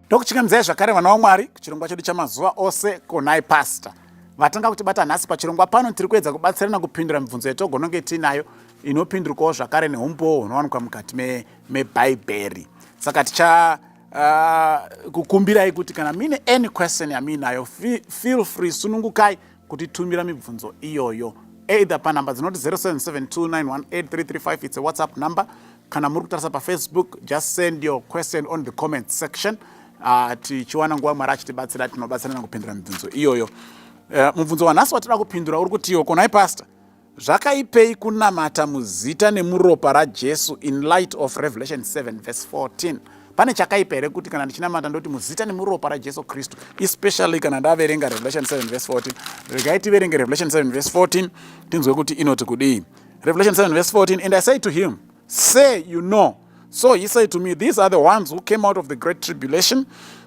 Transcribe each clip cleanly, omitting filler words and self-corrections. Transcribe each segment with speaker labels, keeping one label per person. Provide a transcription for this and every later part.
Speaker 1: Ndokuchingamdzai zvakare vana vaMwari kuchirongwa chedu chamazuva ose kunai pastor. Vatanga kutibata nhasi pachirongwa pano tiri kuedza kubatsirana kupindura mibvunzo yetogononge tinayo inopindurwawo zvakare neumbowo hunowanikwa mukati mebhaibheri. Saka ticha kukumbirai kuti kana mine any question yaminayo feel free, sunungukai kutitumira mibvunzo iyoyo either panhamba dzinoti 0772918335, it's a WhatsApp number. Kana muri kutarisa paFacebook, just send your question on the comment section. Tichiwana nguva Mwari achitibatsira tinobatsirana kupindura mibvunzo iyoyo. Mubvunzo wanhasi watinoda kupindura uri kuti konai pastor, zvakaipei kunamata muzita nemuropa raJesu in light of Revelation 7 verse 14. Pane chakaipa here kuti kana ndichinamata ndoti muzita nemuropa raJesu Kristu, especially kana ndaverenga Revelation 7 verse 14. Regai tiverenge Revelation 7 verse 14 tinzwe kuti inoti kudii. Revelation 7 verse 14, and I say to him, say you know. So he said to me, these are the ones who came out of the great tribulation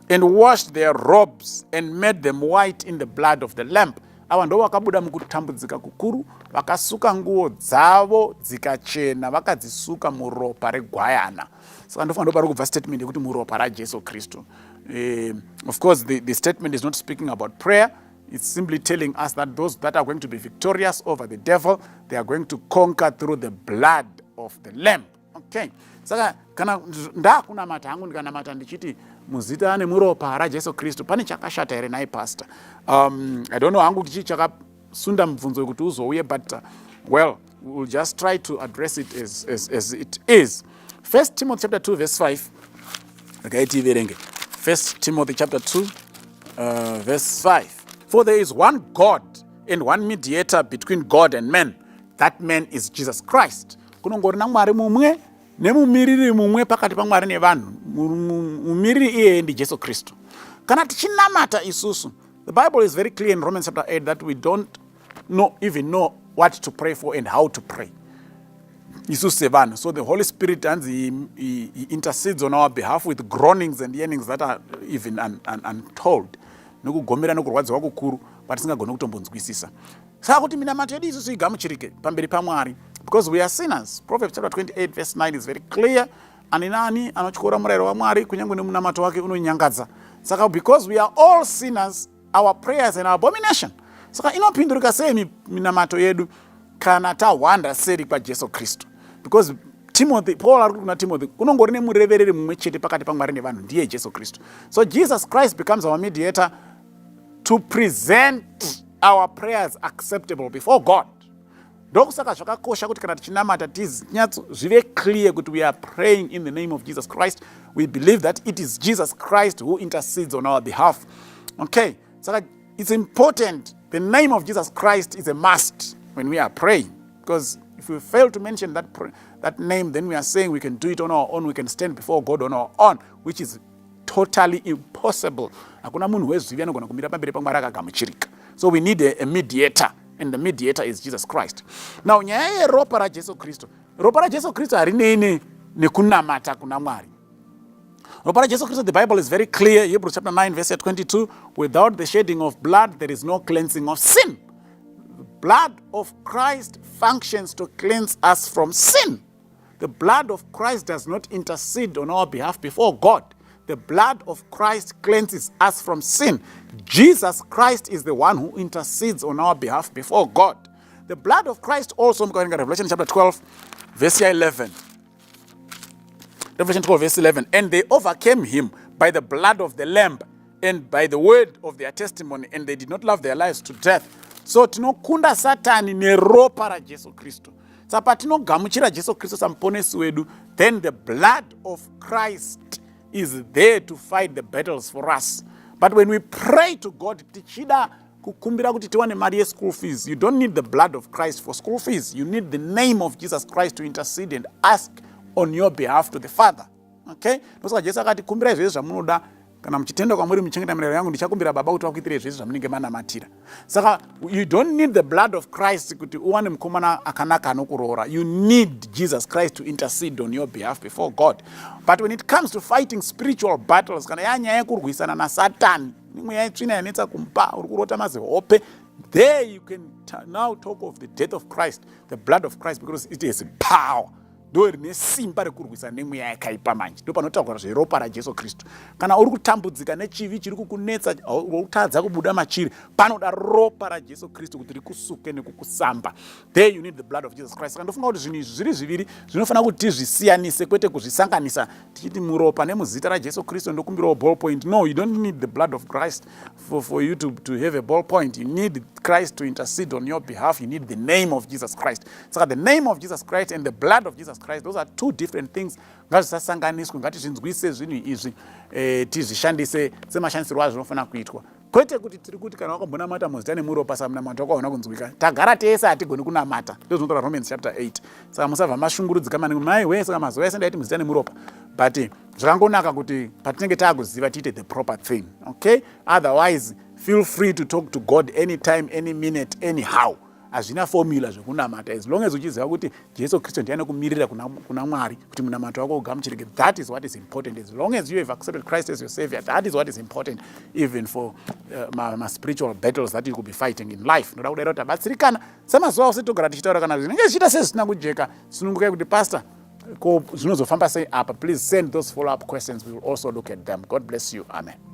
Speaker 1: and washed their robes and made them white in the blood of the Lamb. Ava ndo vakabuda mukutambudzika kukuru, vakasuka nguo dzavo dzikachena, vakadzisuka muropa regwayana. Saka ndofanira ndo pari kubva statement yekuti muropa raJesu Kristu. Of course, the statement is not speaking about prayer. It's simply telling us that those that are going to be victorious over the devil, they are going to conquer through the blood of the Lamb. Okay. Saka kana ndakunamata hangu ndikanamata ndichiti muzita nemuropa raJesu Kristu, pane chakashata here nai pastor. I don't know hangu chichi chakasunda mibvunzo kuti uzouye, but well, we'll just try to address it as it is. 1 Timothy chapter 2 verse 5. Okay, 1 Timothy chapter 2 verse 5. For there is one God and one mediator between God and men. That man is Jesus Christ. Kunongorina Mwari mumwe nemumiriri mumwe pakati paMwari nevanhu. Mumiriri iye ndi Jesu Kristu. Kana tichinamata isusu, the Bible is very clear in Romans chapter 8 that we don't even know what to pray for and how to pray. Isusu sevanhu. So the Holy Spirit he intercedes on our behalf with groanings and yearnings that are even untold. Nokugomera nokurwadziwa kukuru patisingagona kutombonzwisisa. Saka kuti minamato yedu isusu igamuchirike pamberi paMwari, because we are sinners. Proverbs chapter 28 verse 9 is very clear. Ani nani anotyora murayiro waMwari kunyange nemunamato wake unonyangadza. Saka because we are all sinners, our prayers and our abomination. Saka inopindurika sei minamato yedu kana tawanda seri kwa Jesu Kristu. Because Paul ari kuna Timothy kunongori nemurevereri mumwe chete pakati paMwari nevanhu ndiye Jesu Kristu. So Jesus Christ becomes our mediator to present our prayers acceptable before God. Ndokusaka zvakakosha kuti kana tichinamata zvive clear kuti we are praying in the name of Jesus Christ. We believe that it is Jesus Christ who intercedes on our behalf. Okay, so it's important. The name of Jesus Christ is a must when we are praying, because if we fail to mention that name, then we are saying we can do it on our own, we can stand before God on our own, which is totally impossible. So we need a mediator, and the mediator is Jesus Christ. Now, nyaya yeropa raJesu Kristu. Ropa raJesu Kristu harinei nekunamata kuna Mwari. Ropa raJesu Kristu, the Bible is very clear. Hebrews chapter 9 verse 22, without the shedding of blood, there is no cleansing of sin. The blood of Christ functions to cleanse us from sin. The blood of Christ does not intercede on our behalf before God. The blood of Christ cleanses us from sin. Jesus Christ is the one who intercedes on our behalf before God. The blood of Christ also, Revelation chapter 12, verse 11. Revelation 12, verse 11. And they overcame him by the blood of the Lamb and by the word of their testimony, and they did not love their lives to death. So tinokunda Satani neropa raJesu Kristu. Sapa tinogamuchira Jesu Kristu samuponesi wedu, then the blood of Christ is there to fight the battles for us. But when we pray to God, tichida kukumbira kuti tiwane mari ye-school fees, you don't need the blood of Christ for school fees. You need the name of Jesus Christ to intercede and ask on your behalf to the Father. Okay? Nosaka Jesu akati kumbira zvese zvamunoda, kana muchitenda kwamuri muchengeta mirayiro yangu ndichakumbira Baba kuti vakuitire zvese zvamunenge manamatira. Saka you don't need the blood of Christ kuti uwane mukomana akanaka anokuroora. You need Jesus Christ to intercede on your behalf before God. But when it comes to fighting spiritual battles, kana yanyaya yekurwisana na Satan, nimwe yaitsvina yanetsa kumpa, uri kurota mazihope, there you can now talk of the death of Christ, the blood of Christ, because it is power ndo rine simba rekurwisa nemweya yakaipa manje. Ndo panotaurwa zveropa raJesu Kristu. Kana uri kutambudzika nechivi chiri kukunetsa, utadza kubuda machiri, panoda ropa raJesu Kristu kuti rikusuke nekukusamba. There you need the blood of Jesus Christ. Saka ndofunga kuti zvinhu izvi zviri zviviri zvinofanira kuti tizvisiyanise kwete kuzvisanganisa tichiti muropa nemuzita raJesu Kristu ndokumbirawo ball point. No, you don't need the blood of Christ for you to have a ball point. You need Christ to intercede on your behalf. You need the name of Jesus Christ. Saka the name of Jesus Christ and the blood of Jesus Christ, those are two different things. Ngazvisasanganiswe, ngatizvinzwise zvinhu izvi tizvishandise semashandisirwo azvinofanira kuitwa. Kwete kuti tiri kuti kana wakambonamata muzita nemuropa samunamato wakaona kunzwika. Tagara tese hatigoni kunamata. Ndizvo zvinotaura Romans chapter 8. Saka musabva mashungurudzika maningi maiwe saka mazuva ese ndaiti muzita nemuropa. But zvakangonaka kuti patinenge taakuziva tiite the proper thing. Okay? Otherwise, feel free to talk to God anytime, any minute, anyhow. Hazvina formula zvekunamata, as long as uchiziva kuti Jesu Kristu ndiye anokumirira kuna Mwari kuti munamato wako ugamuchirike. That is what is important. As long as you have accepted Christ as your savior, that is what is important, even for my spiritual battles that you could be fighting in life. Noda kudai kuti abatsirikana semazuva ose togara tichitaura kana zvinenge zvichiita sezvisina kujeka. Sunungukai kuti pastor ko zvinozofamba sei apa. Please send those follow up questions. We will also look at them. God bless you. Amen.